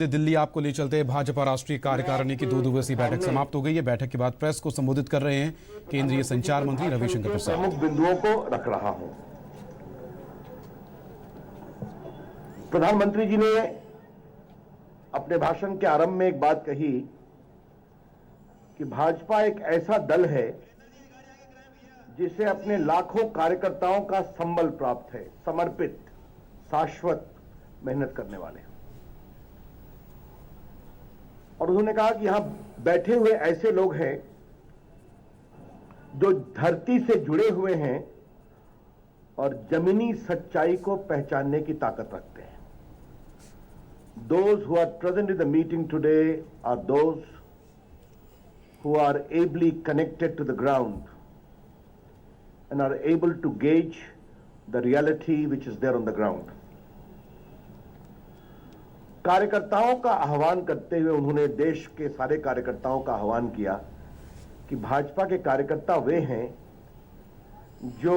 दिल्ली आपको ले चलते हैं। भाजपा राष्ट्रीय कार्यकारिणी की 2 दिवसीय बैठक समाप्त हो गई है। बैठक के बाद प्रेस को संबोधित कर रहे हैं केंद्रीय संचार मंत्री रविशंकर प्रसाद। प्रमुख बिंदुओं को रख रहा हूं। प्रधानमंत्री जी ने अपने भाषण के आरंभ में एक बात कही कि भाजपा एक ऐसा दल है जिसे अपने लाखों कार्यकर्ताओं का संबल प्राप्त है, समर्पित, शाश्वत मेहनत करने वाले। और उन्होंने कहा कि यहां बैठे हुए ऐसे लोग हैं जो धरती से जुड़े हुए हैं और जमीनी सच्चाई को पहचानने की ताकत रखते हैं। Those who are present in the meeting today are those who are ably connected to the ground and are able to gauge the reality which is there on the ground. कार्यकर्ताओं का आह्वान करते हुए उन्होंने देश के सारे कार्यकर्ताओं का आह्वान किया कि भाजपा के कार्यकर्ता वे हैं जो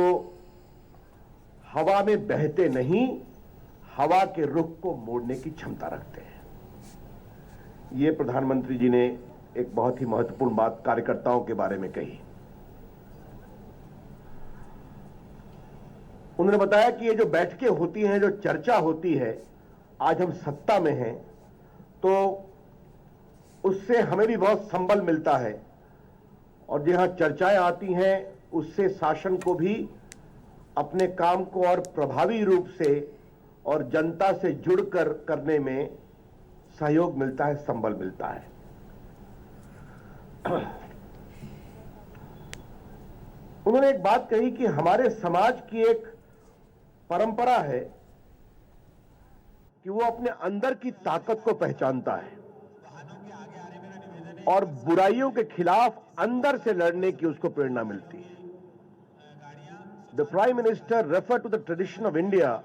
हवा में बहते नहीं, हवा के रुख को मोड़ने की क्षमता रखते हैं। ये प्रधानमंत्री जी ने एक बहुत ही महत्वपूर्ण बात कार्यकर्ताओं के बारे में कही। उन्होंने बताया कि ये जो बैठकें होती हैं, जो चर्चा होती है, आज हम सत्ता में हैं तो उससे हमें भी बहुत संबल मिलता है और जहां चर्चाएं आती हैं उससे शासन को भी अपने काम को और प्रभावी रूप से और जनता से जुड़कर करने में सहयोग मिलता है, संबल मिलता है। उन्होंने एक बात कही कि हमारे समाज की एक परंपरा है कि वो अपने अंदर की ताकत को पहचानता है और बुराइयों के खिलाफ अंदर से लड़ने की उसको प्रेरणा मिलती है। The Prime Minister referred to the tradition of India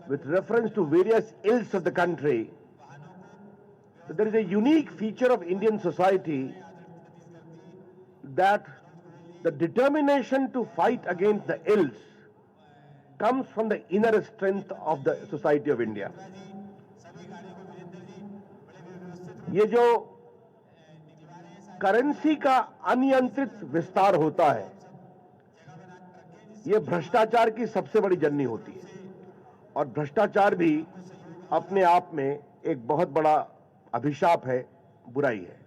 with reference to various ills of the country. There is a unique feature of Indian society that the determination to fight against the ills comes from the inner strength of the society of India. ये जो currency का अनियंत्रित विस्तार होता है, ये भ्रष्टाचार की सबसे बड़ी जननी होती है और भ्रष्टाचार भी अपने आप में एक बहुत बड़ा अभिशाप है, बुराई है।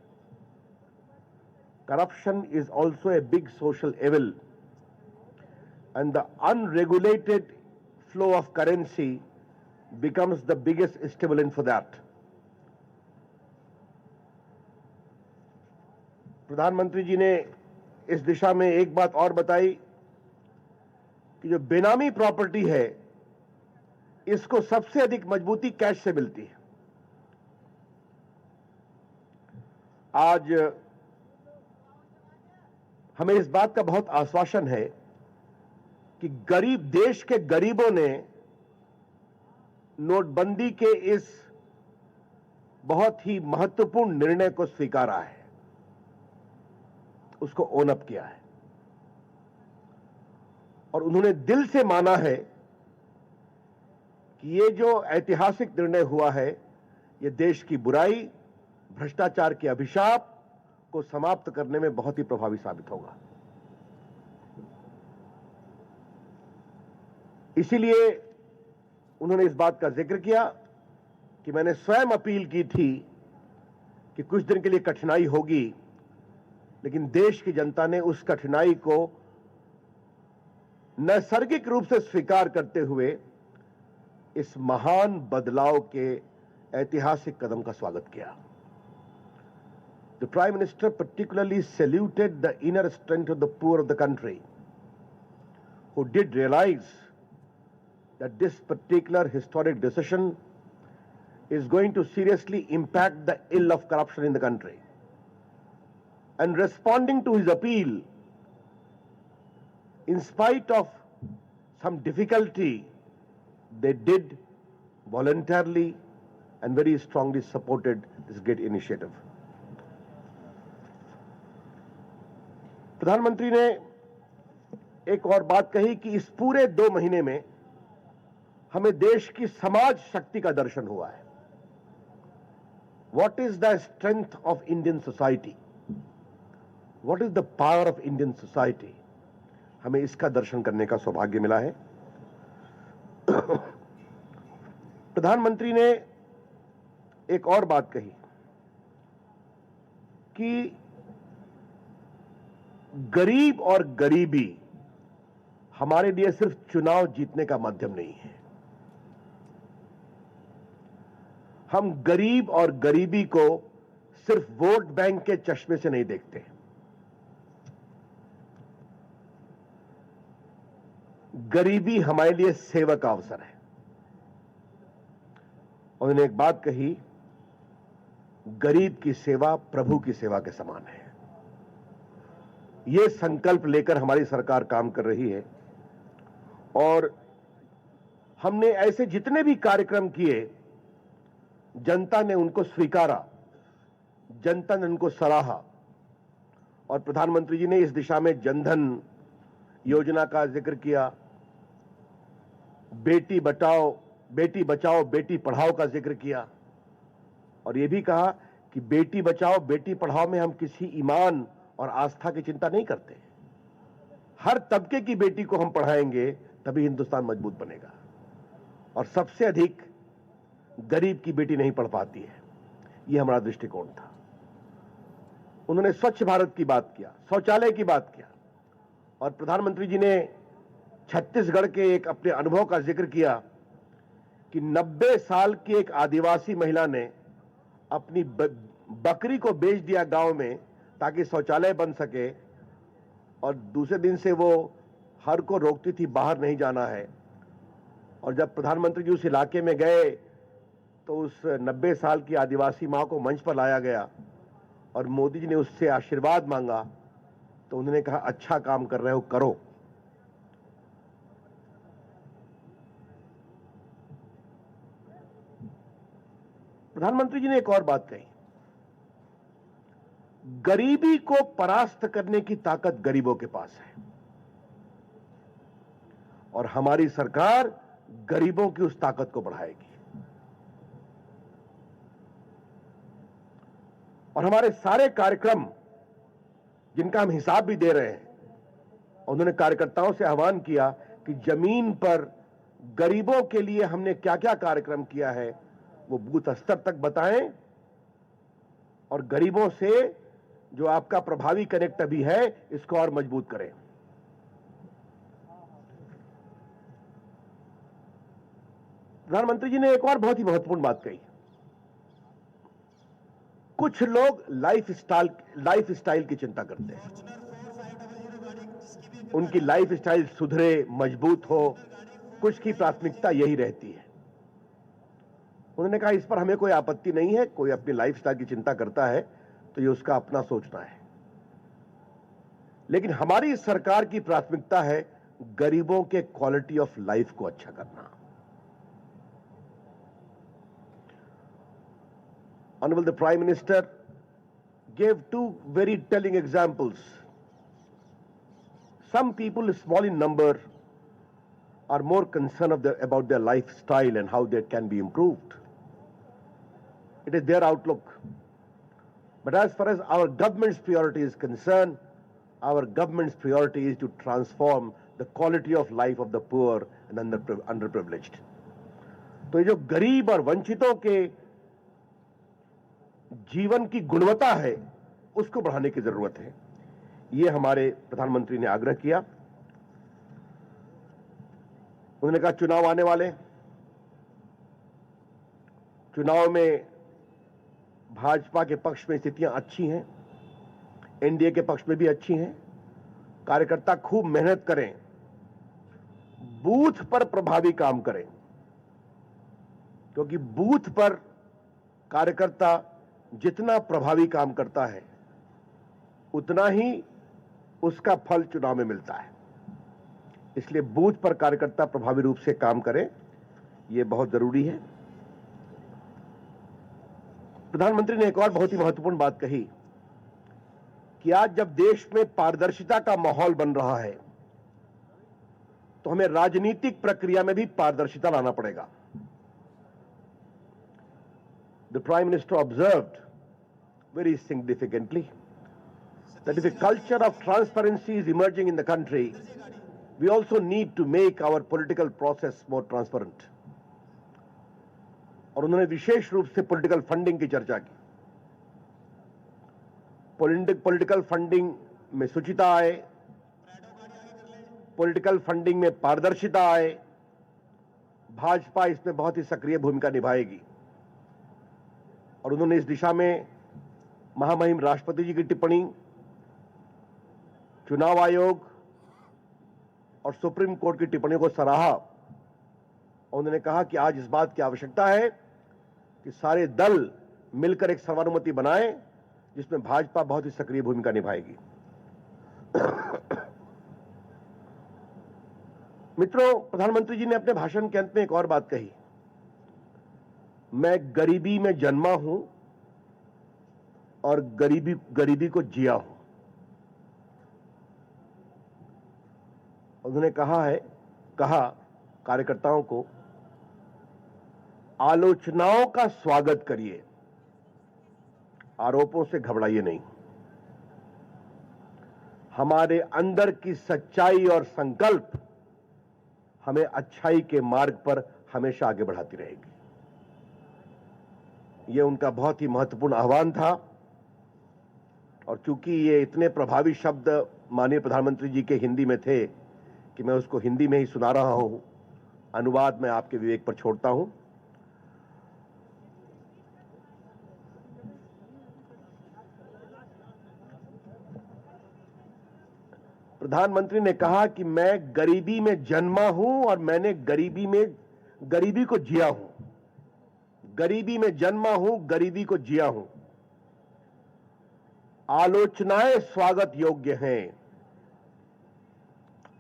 Corruption is also a big social evil and the unregulated flow of currency becomes the biggest stimulant for that. प्रधानमंत्री जी ने इस दिशा में एक बात और बताई कि जो बेनामी प्रॉपर्टी है इसको सबसे अधिक मजबूती कैश से मिलती है। आज हमें इस बात का बहुत आश्वासन है कि गरीब देश के गरीबों ने नोटबंदी के इस बहुत ही महत्वपूर्ण निर्णय को स्वीकारा है, उसको ओन अप किया है और उन्होंने दिल से माना है कि ये जो ऐतिहासिक निर्णय हुआ है ये देश की बुराई, भ्रष्टाचार के अभिशाप को समाप्त करने में बहुत ही प्रभावी साबित होगा। इसीलिए उन्होंने इस बात का जिक्र किया कि मैंने स्वयं अपील की थी कि कुछ दिन के लिए कठिनाई होगी, लेकिन देश की जनता ने उस कठिनाई को नैसर्गिक रूप से स्वीकार करते हुए इस महान बदलाव के ऐतिहासिक कदम का स्वागत किया। The Prime Minister particularly saluted the inner strength of the poor of the country, who did realize that this particular historic decision is going to seriously impact the ill of corruption in the country. And responding to his appeal, in spite of some difficulty, they did voluntarily and very strongly supported this great initiative. प्रधानमंत्री ने एक और बात कही कि इस पूरे 2 महीने में हमें देश की समाज शक्ति का दर्शन हुआ है। What is the strength of Indian society? What is the power of Indian society? हमें इसका दर्शन करने का सौभाग्य मिला है। प्रधानमंत्री ने एक और बात कही कि गरीब और गरीबी हमारे लिए सिर्फ चुनाव जीतने का माध्यम नहीं है। हम गरीब और गरीबी को सिर्फ वोट बैंक के चश्मे से नहीं देखते। गरीबी हमारे लिए सेवा का अवसर है। उन्होंने एक बात कही, गरीब की सेवा प्रभु की सेवा के समान है। यह संकल्प लेकर हमारी सरकार काम कर रही है और हमने ऐसे जितने भी कार्यक्रम किए, जनता ने उनको स्वीकारा, जनता ने उनको सराहा और प्रधानमंत्री जी ने इस दिशा में जनधन योजना का जिक्र किया, बेटी बचाओ बेटी पढ़ाओ का जिक्र किया और यह भी कहा कि बेटी बचाओ बेटी पढ़ाओ में हम किसी ईमान और आस्था की चिंता नहीं करते। हर तबके की बेटी को हम पढ़ाएंगे तभी हिंदुस्तान मजबूत बनेगा और सबसे अधिक गरीब की बेटी नहीं पढ़ पाती है। यह हमारा दृष्टिकोण था। उन्होंने स्वच्छ भारत की बात किया, शौचालय की बात किया और प्रधानमंत्री जी ने छत्तीसगढ़ के एक अपने अनुभव का जिक्र किया कि 90 साल की एक आदिवासी महिला ने अपनी बकरी को बेच दिया गांव में ताकि शौचालय बन सके और दूसरे दिन से वो हर को रोकती थी बाहर नहीं जाना है। और जब प्रधानमंत्री जी उस इलाके में गए तो उस 90 साल की आदिवासी मां को मंच पर लाया गया और मोदी जी ने उससे आशीर्वाद मांगा तो उन्होंने कहा, अच्छा काम कर रहे हो, करो। प्रधानमंत्री जी ने एक और बात कही, गरीबी को परास्त करने की ताकत गरीबों के पास है और हमारी सरकार गरीबों की उस ताकत को बढ़ाएगी और हमारे सारे कार्यक्रम जिनका हम हिसाब भी दे रहे हैं, उन्होंने कार्यकर्ताओं से आह्वान किया कि जमीन पर गरीबों के लिए हमने क्या क्या कार्यक्रम किया है वो बूथ स्तर तक बताएं और गरीबों से जो आपका प्रभावी कनेक्ट अभी है इसको और मजबूत करें। प्रधानमंत्री जी ने एक और बहुत ही महत्वपूर्ण बात कही, कुछ लोग लाइफ स्टाइल की चिंता करते हैं, उनकी लाइफ स्टाइल सुधरे, मजबूत हो, कुछ की प्राथमिकता यही रहती है। उन्होंने कहा इस पर हमें कोई आपत्ति नहीं है, कोई अपनी लाइफ स्टाइल की चिंता करता है तो ये उसका अपना सोचना है, लेकिन हमारी सरकार की प्राथमिकता है गरीबों के क्वालिटी ऑफ लाइफ को अच्छा करना। Honorable the Prime Minister gave two very telling examples. Some people, small in number, are more concerned about their lifestyle and how that can be improved. It is their outlook. But as far as our government's priority is concerned, our government's priority is to transform the quality of life of the poor and underprivileged. तो ये जो गरीब और वंचितों के जीवन की गुणवत्ता है उसको बढ़ाने की जरूरत है, ये हमारे प्रधानमंत्री ने आग्रह किया। उन्होंने कहा चुनाव आने वाले, चुनाव में भाजपा के पक्ष में स्थितियां अच्छी हैं, एनडीए के पक्ष में भी अच्छी हैं। कार्यकर्ता खूब मेहनत करें, बूथ पर प्रभावी काम करें, क्योंकि बूथ पर कार्यकर्ता जितना प्रभावी काम करता है उतना ही उसका फल चुनाव में मिलता है। इसलिए बूथ पर कार्यकर्ता प्रभावी रूप से काम करें, यह बहुत जरूरी है। प्रधानमंत्री ने एक और बहुत ही महत्वपूर्ण बात कही कि आज जब देश में पारदर्शिता का माहौल बन रहा है तो हमें राजनीतिक प्रक्रिया में भी पारदर्शिता लाना पड़ेगा। the Prime Minister observed very significantly that if a culture of transparency is emerging in the country, we also need to make our political process more transparent. और उन्होंने विशेष रूप से पॉलिटिकल फंडिंग की चर्चा की। पॉलिटिकल फंडिंग में शुचिता आए, पॉलिटिकल फंडिंग में पारदर्शिता आए। भाजपा इसमें बहुत ही सक्रिय भूमिका निभाएगी और उन्होंने इस दिशा में महामहिम राष्ट्रपति जी की टिप्पणी, चुनाव आयोग और सुप्रीम कोर्ट की टिप्पणी को सराहा। उन्होंने कहा कि आज इस बात की आवश्यकता है कि सारे दल मिलकर एक सर्वानुमति बनाएं जिसमें भाजपा बहुत ही सक्रिय भूमिका निभाएगी। मित्रों, प्रधानमंत्री जी ने अपने भाषण के अंत में एक और बात कही, मैं गरीबी में जन्मा हूं और गरीबी को जिया हूं। उन्होंने कहा कार्यकर्ताओं को, आलोचनाओं का स्वागत करिए, आरोपों से घबराइए नहीं। हमारे अंदर की सच्चाई और संकल्प हमें अच्छाई के मार्ग पर हमेशा आगे बढ़ाती रहेगी। यह उनका बहुत ही महत्वपूर्ण आह्वान था और चूंकि ये इतने प्रभावी शब्द माननीय प्रधानमंत्री जी के हिंदी में थे कि मैं उसको हिंदी में ही सुना रहा हूं, अनुवाद मैं आपके विवेक पर छोड़ता हूं। प्रधानमंत्री ने कहा कि मैं गरीबी में जन्मा हूं और मैंने गरीबी को जिया हूं। गरीबी में जन्मा हूं, गरीबी को जिया हूं। आलोचनाएं स्वागत योग्य हैं,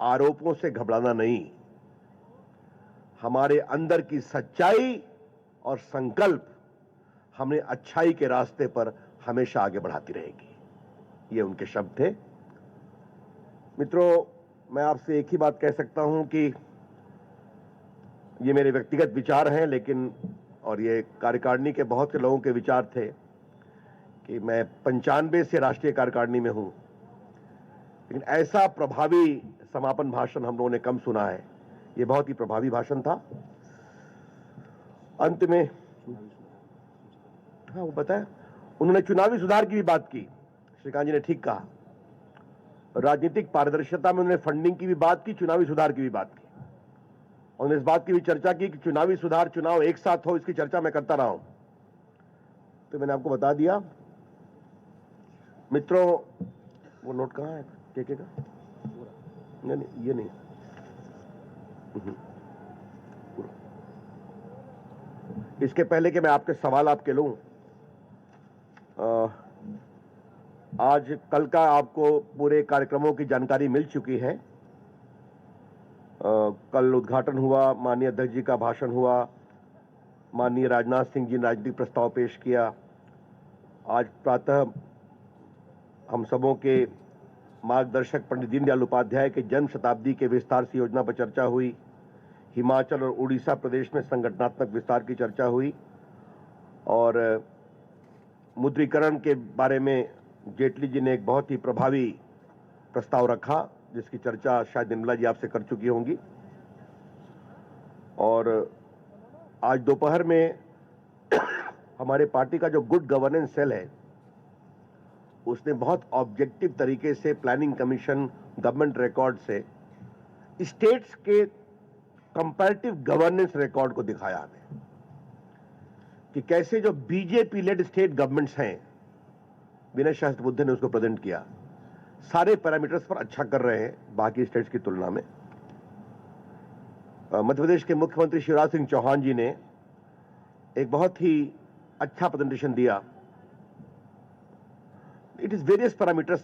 आरोपों से घबराना नहीं। हमारे अंदर की सच्चाई और संकल्प हमें अच्छाई के रास्ते पर हमेशा आगे बढ़ाती रहेगी। ये उनके शब्द थे। मित्रों, मैं आपसे एक ही बात कह सकता हूं कि ये मेरे व्यक्तिगत विचार हैं, लेकिन और ये कार्यकारिणी के बहुत से लोगों के विचार थे कि मैं 95 से राष्ट्रीय कार्यकारिणी में हूं, लेकिन ऐसा प्रभावी समापन भाषण हम लोगों ने कम सुना है। ये बहुत ही प्रभावी भाषण था। अंत में वो बताया, उन्होंने चुनावी सुधार की भी बात की। श्रीकांत जी ने ठीक कहा, राजनीतिक पारदर्शिता में उन्होंने फंडिंग की भी बात की, चुनावी सुधार की भी बात की। उन्होंने इस बात की भी चर्चा की कि चुनावी सुधार, चुनाव एक साथ हो, इसकी चर्चा मैं करता रहा हूं। तो मैंने आपको बता दिया। मित्रों, वो नोट कहां है के का? नहीं, ये नहीं। इसके पहले कि मैं आपके सवाल आपके लूं, आज कल का आपको पूरे कार्यक्रमों की जानकारी मिल चुकी है। कल उद्घाटन हुआ, माननीय अध्यक्ष जी का भाषण हुआ, माननीय राजनाथ सिंह जी ने राजनीतिक प्रस्ताव पेश किया। आज प्रातः हम सबों के मार्गदर्शक पंडित दीनदयाल उपाध्याय के जन्म शताब्दी के विस्तार से योजना पर चर्चा हुई। हिमाचल और उड़ीसा प्रदेश में संगठनात्मक विस्तार की चर्चा हुई और मुद्रीकरण के बारे में जेटली जी ने एक बहुत ही प्रभावी प्रस्ताव रखा, जिसकी चर्चा शायद निर्मला जी आपसे कर चुकी होंगी। और आज दोपहर में हमारे पार्टी का जो गुड गवर्नेंस सेल है, उसने बहुत ऑब्जेक्टिव तरीके से प्लानिंग कमीशन, गवर्नमेंट रिकॉर्ड से स्टेट्स के कंपैरेटिव गवर्नेंस रिकॉर्ड को दिखाया हमें कि कैसे जो बीजेपी लेड स्टेट गवर्नमेंट्स हैं, विनय सहस्त्रबुद्धे ने उसको प्रेजेंट किया, सारे पैरामीटर्स पर अच्छा कर रहे हैं बाकी स्टेट्स की तुलना में। मध्य प्रदेश के मुख्यमंत्री शिवराज सिंह चौहान जी ने एक बहुत ही अच्छा प्रेजेंटेशन दिया। It is various parameters,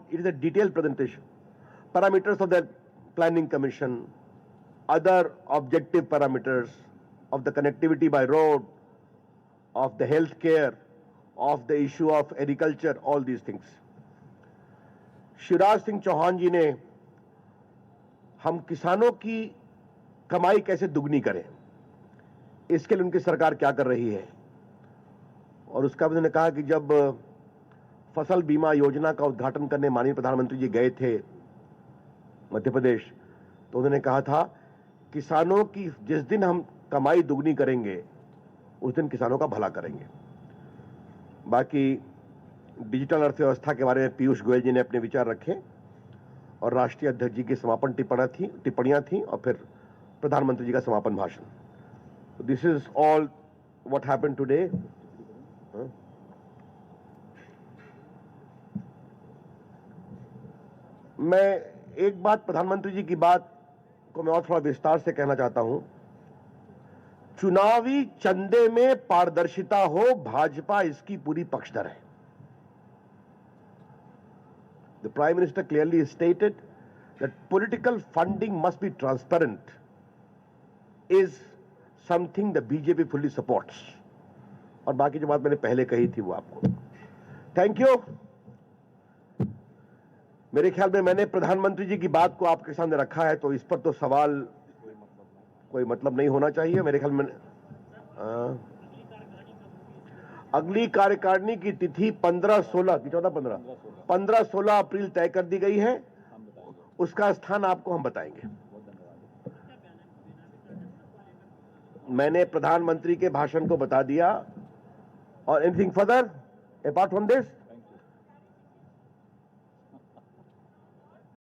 it is a detailed presentation. Parameters of the planning commission, other objective parameters of the connectivity by road, of the health care, of the issue of agriculture, all these things. Shivraj Singh Chauhan जी ने हम किसानों की कमाई कैसे दुगनी करें, इसके लिए उनकी सरकार क्या कर रही है, और उसका भी उन्होंने कहा कि जब फसल बीमा योजना का उद्घाटन करने माननीय प्रधानमंत्री जी गए थे मध्य प्रदेश, तो उन्होंने कहा था किसानों की जिस दिन हम कमाई दुगनी करेंगे उस दिन किसानों का भला करेंगे। बाकी डिजिटल अर्थव्यवस्था के बारे में पीयूष गोयल जी ने अपने विचार रखे और राष्ट्रीय अध्यक्ष जी की समापन टिप्पणियां थी और फिर प्रधानमंत्री जी का समापन भाषण। This is all what happened today. मैं एक बात प्रधानमंत्री जी की बात को मैं और थोड़ा विस्तार से कहना चाहता हूं। चुनावी चंदे में पारदर्शिता हो, भाजपा इसकी पूरी पक्षधर है। The Prime Minister clearly stated that political funding must be transparent is something the BJP fully supports. और बाकी जो बात मैंने पहले कही थी वो आपको थैंक यू। मेरे ख्याल में मैंने प्रधानमंत्री जी की बात को आपके सामने रखा है, तो इस पर तो सवाल कोई मतलब नहीं होना चाहिए मेरे ख्याल में। अगली कार्यकारिणी की तिथि 15-16 की 15-16 अप्रैल तय कर दी गई है। उसका स्थान आपको हम बताएंगे। मैंने प्रधानमंत्री के भाषण को बता दिया। और anything further apart from this?